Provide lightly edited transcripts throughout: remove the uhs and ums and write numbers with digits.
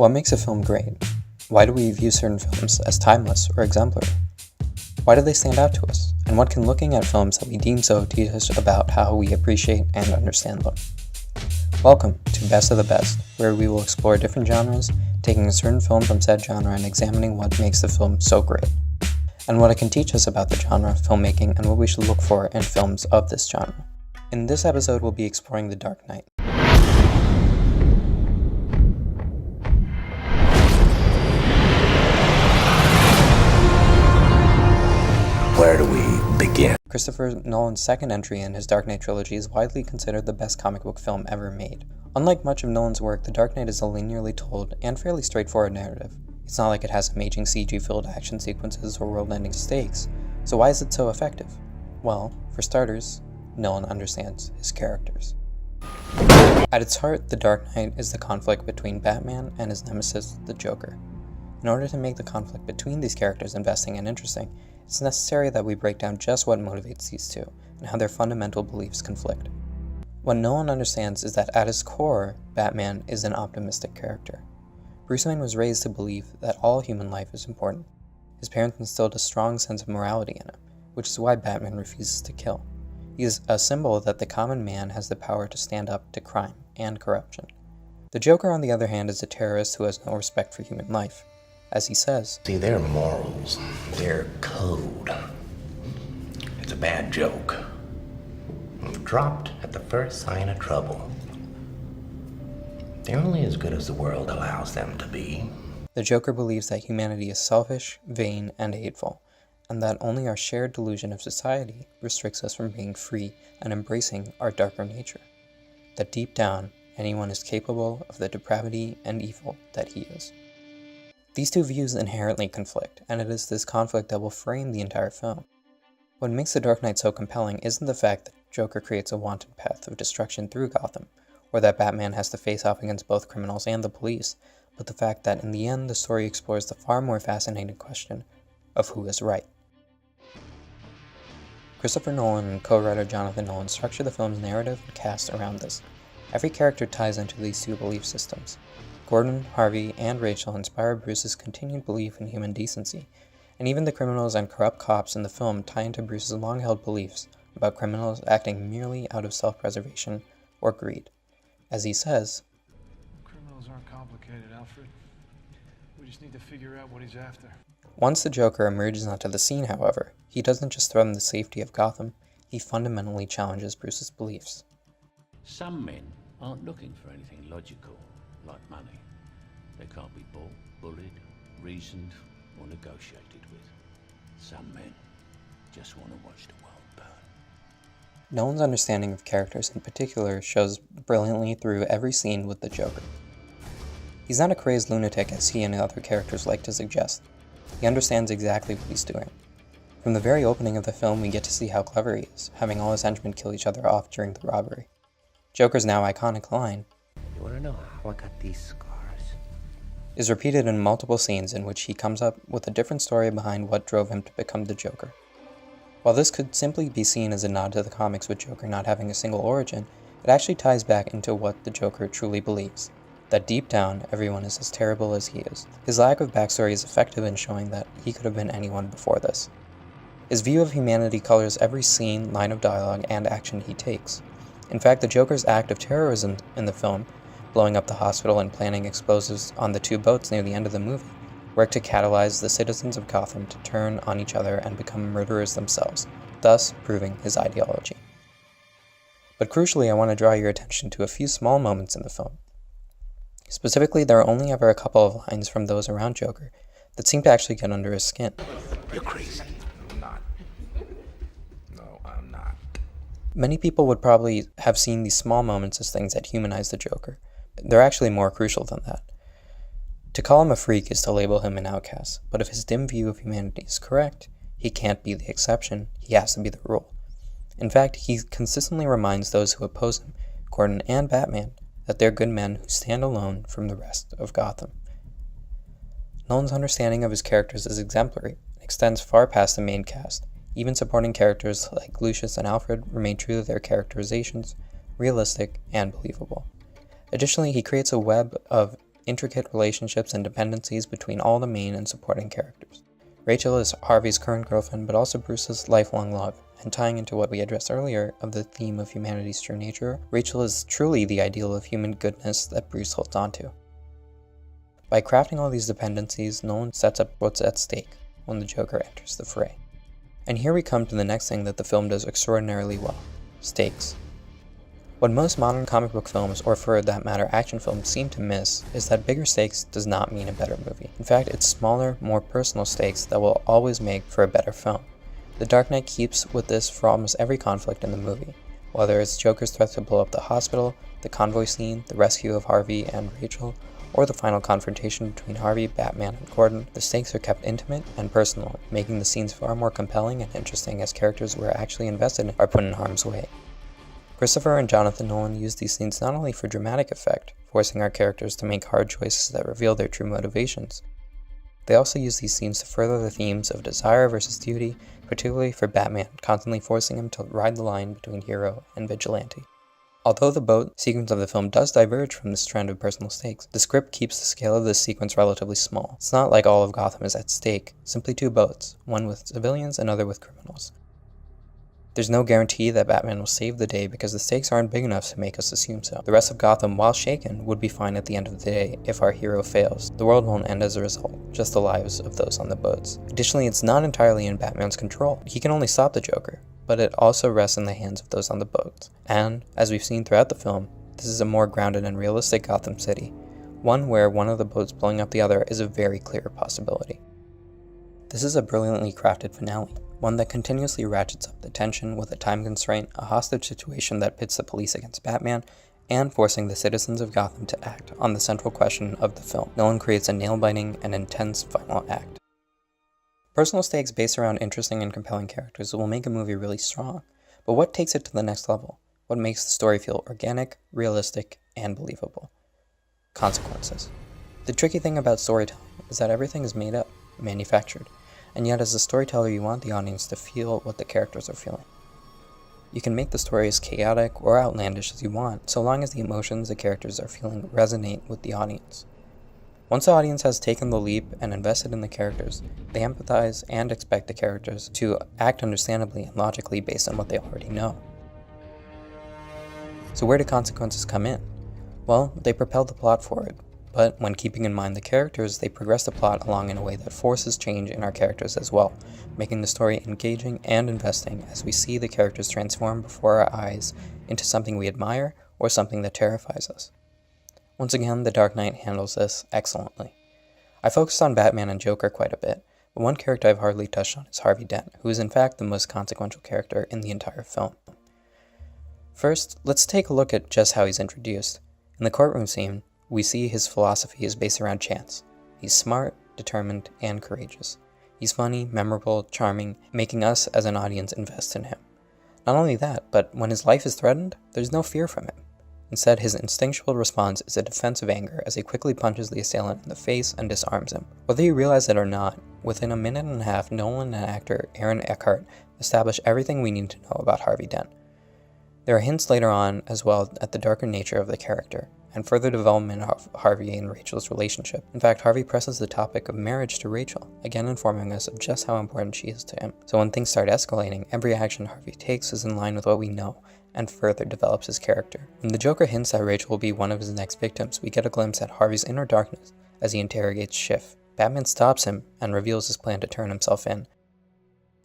What makes a film great? Why do we view certain films as timeless or exemplary? Why do they stand out to us? And what can looking at films that we deem so teach us about how we appreciate and understand them? Welcome to Best of the Best, where we will explore different genres, taking a certain film from said genre and examining what makes the film so great, and what it can teach us about the genre of filmmaking and what we should look for in films of this genre. In this episode, we'll be exploring The Dark Knight. Where do we begin? Christopher Nolan's second entry in his Dark Knight trilogy is widely considered the best comic book film ever made. Unlike much of Nolan's work, The Dark Knight is a linearly told and fairly straightforward narrative. It's not like it has amazing CG-filled action sequences or world-ending stakes, so why is it so effective? Well, for starters, Nolan understands his characters. At its heart, The Dark Knight is the conflict between Batman and his nemesis, the Joker. In order to make the conflict between these characters investing and interesting, it's necessary that we break down just what motivates these two, and how their fundamental beliefs conflict. What Nolan understands is that at his core, Batman is an optimistic character. Bruce Wayne was raised to believe that all human life is important. His parents instilled a strong sense of morality in him, which is why Batman refuses to kill. He is a symbol that the common man has the power to stand up to crime and corruption. The Joker, on the other hand, is a terrorist who has no respect for human life. As he says, See, their morals, their code. It's a bad joke. Dropped at the first sign of trouble. They're only as good as the world allows them to be. The Joker believes that humanity is selfish, vain, and hateful, and that only our shared delusion of society restricts us from being free and embracing our darker nature. That deep down, anyone is capable of the depravity and evil that he is. These two views inherently conflict, and it is this conflict that will frame the entire film. What makes The Dark Knight so compelling isn't the fact that Joker creates a wanton path of destruction through Gotham, or that Batman has to face off against both criminals and the police, but the fact that in the end the story explores the far more fascinating question of who is right. Christopher Nolan and co-writer Jonathan Nolan structure the film's narrative and cast around this. Every character ties into these two belief systems. Gordon, Harvey, and Rachel inspire Bruce's continued belief in human decency, and even the criminals and corrupt cops in the film tie into Bruce's long-held beliefs about criminals acting merely out of self-preservation or greed. As he says, Criminals aren't complicated, Alfred. We just need to figure out what he's after. Once the Joker emerges onto the scene, however, he doesn't just threaten the safety of Gotham, he fundamentally challenges Bruce's beliefs. Some men aren't looking for anything logical, like money. They can't be bought, bullied, reasoned, or negotiated with. Some men just want to watch the world burn. Nolan's understanding of characters in particular shows brilliantly through every scene with the Joker. He's not a crazed lunatic as he and other characters like to suggest. He understands exactly what he's doing. From the very opening of the film, we get to see how clever he is, having all his henchmen kill each other off during the robbery. Joker's now iconic line, You want to know how I got these scars? Is repeated in multiple scenes in which he comes up with a different story behind what drove him to become the Joker. While this could simply be seen as a nod to the comics with Joker not having a single origin, it actually ties back into what the Joker truly believes, that deep down everyone is as terrible as he is. His lack of backstory is effective in showing that he could have been anyone before this. His view of humanity colors every scene, line of dialogue, and action he takes. In fact, the Joker's act of terrorism in the film, blowing up the hospital and planting explosives on the two boats near the end of the movie, work to catalyze the citizens of Gotham to turn on each other and become murderers themselves, thus proving his ideology. But crucially, I want to draw your attention to a few small moments in the film. Specifically, there are only ever a couple of lines from those around Joker that seem to actually get under his skin. You're crazy. I'm not. No, I'm not. Many people would probably have seen these small moments as things that humanize the Joker. They're actually more crucial than that. To call him a freak is to label him an outcast, but if his dim view of humanity is correct, he can't be the exception, he has to be the rule. In fact, he consistently reminds those who oppose him, Gordon and Batman, that they're good men who stand alone from the rest of Gotham. Nolan's understanding of his characters is exemplary and extends far past the main cast. Even supporting characters like Lucius and Alfred remain true to their characterizations, realistic and believable. Additionally, he creates a web of intricate relationships and dependencies between all the main and supporting characters. Rachel is Harvey's current girlfriend, but also Bruce's lifelong love, and tying into what we addressed earlier of the theme of humanity's true nature, Rachel is truly the ideal of human goodness that Bruce holds onto. By crafting all these dependencies, Nolan sets up what's at stake when the Joker enters the fray. And here we come to the next thing that the film does extraordinarily well: stakes. What most modern comic book films, or for that matter action films, seem to miss is that bigger stakes does not mean a better movie. In fact, it's smaller, more personal stakes that will always make for a better film. The Dark Knight keeps with this for almost every conflict in the movie, whether it's Joker's threat to blow up the hospital, the convoy scene, the rescue of Harvey and Rachel, or the final confrontation between Harvey, Batman, and Gordon. The stakes are kept intimate and personal, making the scenes far more compelling and interesting as characters we're actually invested in are put in harm's way. Christopher and Jonathan Nolan use these scenes not only for dramatic effect, forcing our characters to make hard choices that reveal their true motivations. They also use these scenes to further the themes of desire versus duty, particularly for Batman, constantly forcing him to ride the line between hero and vigilante. Although the boat sequence of the film does diverge from this trend of personal stakes, the script keeps the scale of this sequence relatively small. It's not like all of Gotham is at stake, simply two boats, one with civilians, another with criminals. There's no guarantee that Batman will save the day because the stakes aren't big enough to make us assume so. The rest of Gotham, while shaken, would be fine at the end of the day if our hero fails. The world won't end as a result, just the lives of those on the boats. Additionally, it's not entirely in Batman's control. He can only stop the Joker, but it also rests in the hands of those on the boats. And, as we've seen throughout the film, this is a more grounded and realistic Gotham City, one where one of the boats blowing up the other is a very clear possibility. This is a brilliantly crafted finale, one that continuously ratchets up the tension with a time constraint, a hostage situation that pits the police against Batman, and forcing the citizens of Gotham to act on the central question of the film. Nolan creates a nail-biting and intense final act. Personal stakes based around interesting and compelling characters will make a movie really strong, but what takes it to the next level? What makes the story feel organic, realistic, and believable? Consequences. The tricky thing about storytelling is that everything is made up, manufactured, and yet as a storyteller you want the audience to feel what the characters are feeling. You can make the story as chaotic or outlandish as you want, so long as the emotions the characters are feeling resonate with the audience. Once the audience has taken the leap and invested in the characters, they empathize and expect the characters to act understandably and logically based on what they already know. So where do consequences come in? Well, they propel the plot forward, but when keeping in mind the characters, they progress the plot along in a way that forces change in our characters as well, making the story engaging and investing as we see the characters transform before our eyes into something we admire or something that terrifies us. Once again, The Dark Knight handles this excellently. I focused on Batman and Joker quite a bit, but one character I've hardly touched on is Harvey Dent, who is in fact the most consequential character in the entire film. First, let's take a look at just how he's introduced. In the courtroom scene, we see his philosophy is based around chance. He's smart, determined, and courageous. He's funny, memorable, charming, making us as an audience invest in him. Not only that, but when his life is threatened, there's no fear from him. Instead, his instinctual response is a defensive anger as he quickly punches the assailant in the face and disarms him. Whether you realize it or not, within a minute and a half, Nolan and actor Aaron Eckhart establish everything we need to know about Harvey Dent. There are hints later on as well at the darker nature of the character, and further development of Harvey and Rachel's relationship. In fact, Harvey presses the topic of marriage to Rachel, again informing us of just how important she is to him. So when things start escalating, every action Harvey takes is in line with what we know, and further develops his character. When the Joker hints that Rachel will be one of his next victims, we get a glimpse at Harvey's inner darkness as he interrogates Schiff. Batman stops him and reveals his plan to turn himself in.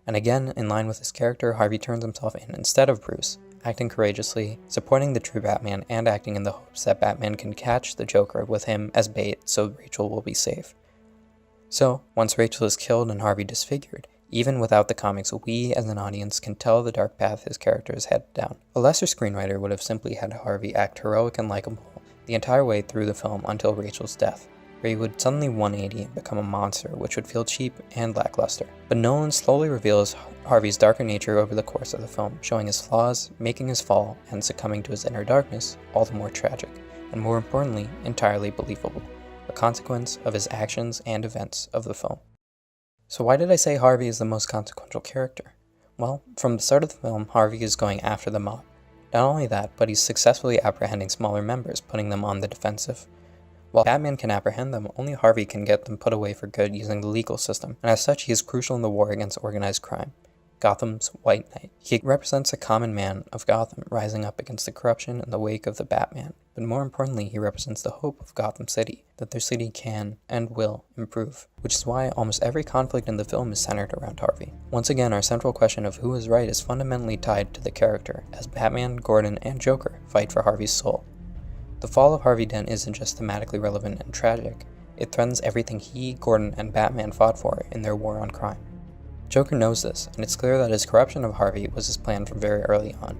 And again, in line with his character, Harvey turns himself in instead of Bruce, acting courageously, supporting the true Batman, and acting in the hopes that Batman can catch the Joker with him as bait so Rachel will be safe. So, once Rachel is killed and Harvey disfigured, even without the comics, we as an audience can tell the dark path his character is headed down. A lesser screenwriter would have simply had Harvey act heroic and likable the entire way through the film until Rachel's death, where he would suddenly 180 and become a monster, which would feel cheap and lackluster. But Nolan slowly reveals Harvey's darker nature over the course of the film, showing his flaws, making his fall, and succumbing to his inner darkness all the more tragic, and more importantly, entirely believable, a consequence of his actions and events of the film. So why did I say Harvey is the most consequential character? Well, from the start of the film, Harvey is going after the mob. Not only that, but he's successfully apprehending smaller members, putting them on the defensive. While Batman can apprehend them, only Harvey can get them put away for good using the legal system, and as such he is crucial in the war against organized crime. Gotham's White Knight. He represents a common man of Gotham rising up against the corruption in the wake of the Batman, but more importantly he represents the hope of Gotham City, that their city can and will improve, which is why almost every conflict in the film is centered around Harvey. Once again, our central question of who is right is fundamentally tied to the character, as Batman, Gordon, and Joker fight for Harvey's soul. The fall of Harvey Dent isn't just thematically relevant and tragic, it threatens everything he, Gordon, and Batman fought for in their war on crime. Joker knows this, and it's clear that his corruption of Harvey was his plan from very early on.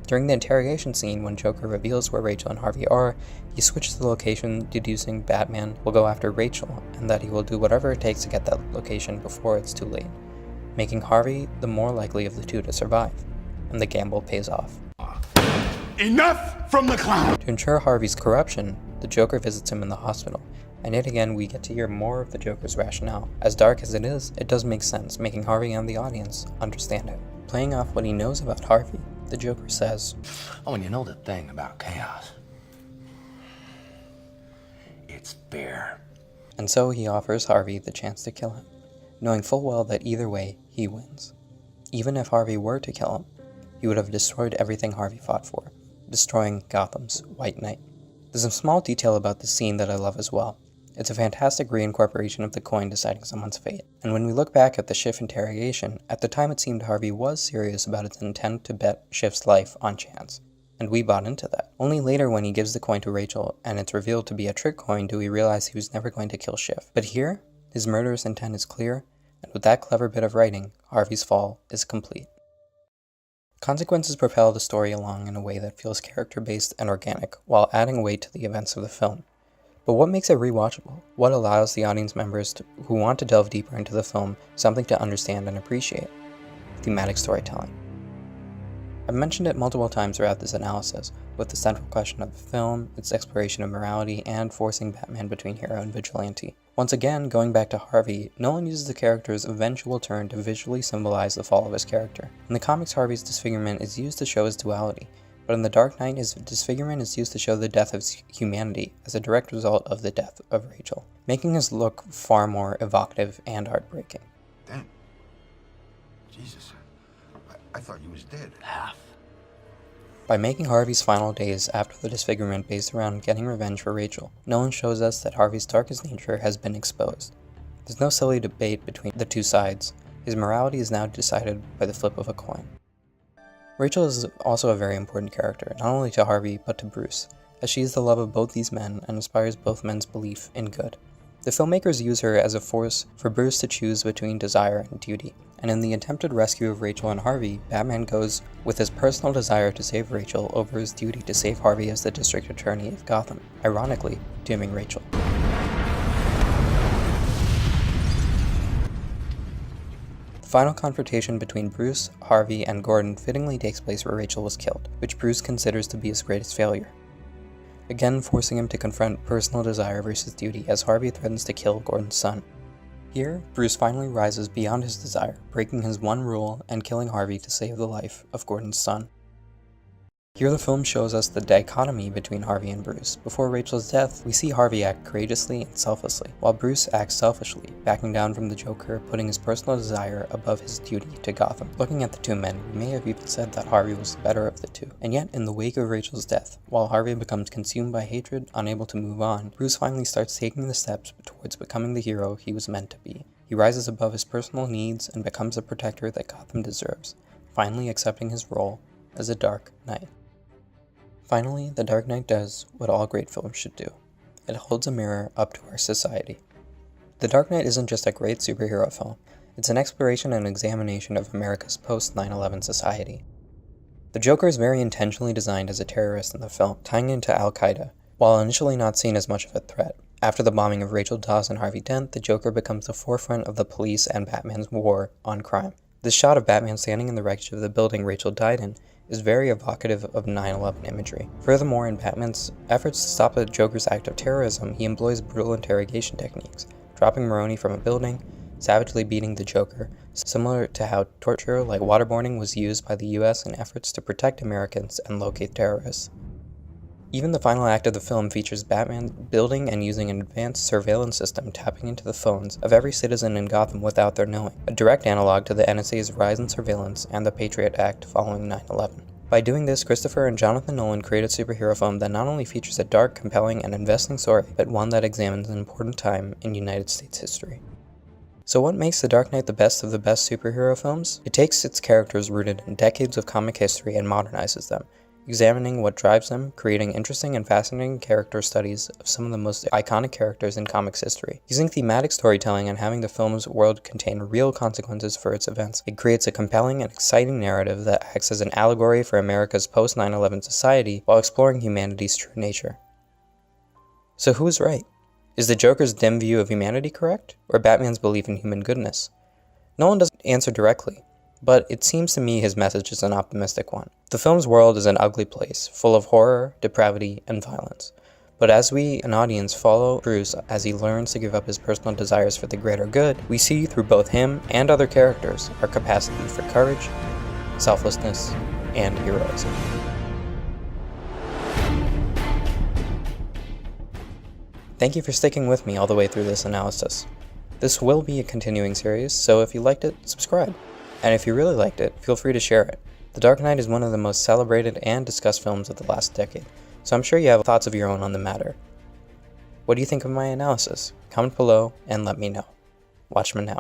During the interrogation scene, when Joker reveals where Rachel and Harvey are, he switches the location, deducing Batman will go after Rachel, and that he will do whatever it takes to get that location before it's too late, making Harvey the more likely of the two to survive, and the gamble pays off. Enough from the clown! To ensure Harvey's corruption, the Joker visits him in the hospital, and yet again we get to hear more of the Joker's rationale. As dark as it is, it does make sense, making Harvey and the audience understand it. Playing off what he knows about Harvey, the Joker says, Oh, and you know the thing about chaos? It's fair. and so he offers Harvey the chance to kill him, knowing full well that either way, he wins. Even if Harvey were to kill him, he would have destroyed everything Harvey fought for, destroying Gotham's White Knight. There's a small detail about this scene that I love as well. It's a fantastic reincorporation of the coin deciding someone's fate, and when we look back at the Schiff interrogation, at the time it seemed Harvey was serious about its intent to bet Schiff's life on chance, and we bought into that. Only later when he gives the coin to Rachel and it's revealed to be a trick coin do we realize he was never going to kill Schiff. But here, his murderous intent is clear, and with that clever bit of writing, Harvey's fall is complete. Consequences propel the story along in a way that feels character-based and organic, while adding weight to the events of the film. But what makes it rewatchable? What allows the audience members who want to delve deeper into the film something to understand and appreciate? Thematic storytelling. I've mentioned it multiple times throughout this analysis, with the central question of the film, its exploration of morality, and forcing Batman between hero and vigilante. Once again, going back to Harvey, Nolan uses the character's eventual turn to visually symbolize the fall of his character. In the comics, Harvey's disfigurement is used to show his duality, but in The Dark Knight, his disfigurement is used to show the death of humanity as a direct result of the death of Rachel, making his look far more evocative and heartbreaking. Damn. Jesus. I thought you was dead. Half. By making Harvey's final days after the disfigurement based around getting revenge for Rachel, Nolan shows us that Harvey's darkest nature has been exposed. There's no silly debate between the two sides. His morality is now decided by the flip of a coin. Rachel is also a very important character, not only to Harvey but to Bruce, as she is the love of both these men and inspires both men's belief in good. The filmmakers use her as a force for Bruce to choose between desire and duty, and in the attempted rescue of Rachel and Harvey, Batman goes with his personal desire to save Rachel over his duty to save Harvey as the district attorney of Gotham, ironically dooming Rachel. The final confrontation between Bruce, Harvey, and Gordon fittingly takes place where Rachel was killed, which Bruce considers to be his greatest failure, again forcing him to confront personal desire versus duty as Harvey threatens to kill Gordon's son. Here, Bruce finally rises beyond his desire, breaking his one rule and killing Harvey to save the life of Gordon's son. Here the film shows us the dichotomy between Harvey and Bruce. Before Rachel's death, we see Harvey act courageously and selflessly, while Bruce acts selfishly, backing down from the Joker, putting his personal desire above his duty to Gotham. Looking at the two men, we may have even said that Harvey was the better of the two. And yet, in the wake of Rachel's death, while Harvey becomes consumed by hatred, unable to move on, Bruce finally starts taking the steps towards becoming the hero he was meant to be. He rises above his personal needs and becomes the protector that Gotham deserves, finally accepting his role as a Dark Knight. Finally, The Dark Knight does what all great films should do. It holds a mirror up to our society. The Dark Knight isn't just a great superhero film, it's an exploration and examination of America's post-9/11 society. The Joker is very intentionally designed as a terrorist in the film, tying into Al-Qaeda, while initially not seen as much of a threat. After the bombing of Rachel Dawes and Harvey Dent, the Joker becomes the forefront of the police and Batman's war on crime. This shot of Batman standing in the wreckage of the building Rachel died in is very evocative of 9/11 imagery. Furthermore, in Batman's efforts to stop the Joker's act of terrorism, he employs brutal interrogation techniques, dropping Maroni from a building, savagely beating the Joker, similar to how torture like waterboarding was used by the US in efforts to protect Americans and locate terrorists. Even the final act of the film features Batman building and using an advanced surveillance system tapping into the phones of every citizen in Gotham without their knowing, a direct analog to the NSA's rise in surveillance and the Patriot Act following 9/11. By doing this, Christopher and Jonathan Nolan created a superhero film that not only features a dark, compelling, and investing story, but one that examines an important time in United States history. So what makes The Dark Knight the best of the best superhero films? It takes its characters rooted in decades of comic history and modernizes them, examining what drives them, creating interesting and fascinating character studies of some of the most iconic characters in comics history. Using thematic storytelling and having the film's world contain real consequences for its events, it creates a compelling and exciting narrative that acts as an allegory for America's post-9/11 society while exploring humanity's true nature. So who is right? Is the Joker's dim view of humanity correct, or Batman's belief in human goodness? Nolan doesn't answer directly, but it seems to me his message is an optimistic one. The film's world is an ugly place, full of horror, depravity, and violence. But as we, an audience, follow Bruce as he learns to give up his personal desires for the greater good, we see through both him and other characters our capacity for courage, selflessness, and heroism. Thank you for sticking with me all the way through this analysis. This will be a continuing series, so if you liked it, subscribe. And if you really liked it, feel free to share it. The Dark Knight is one of the most celebrated and discussed films of the last decade, so I'm sure you have thoughts of your own on the matter. What do you think of my analysis? Comment below and let me know. Watchman out.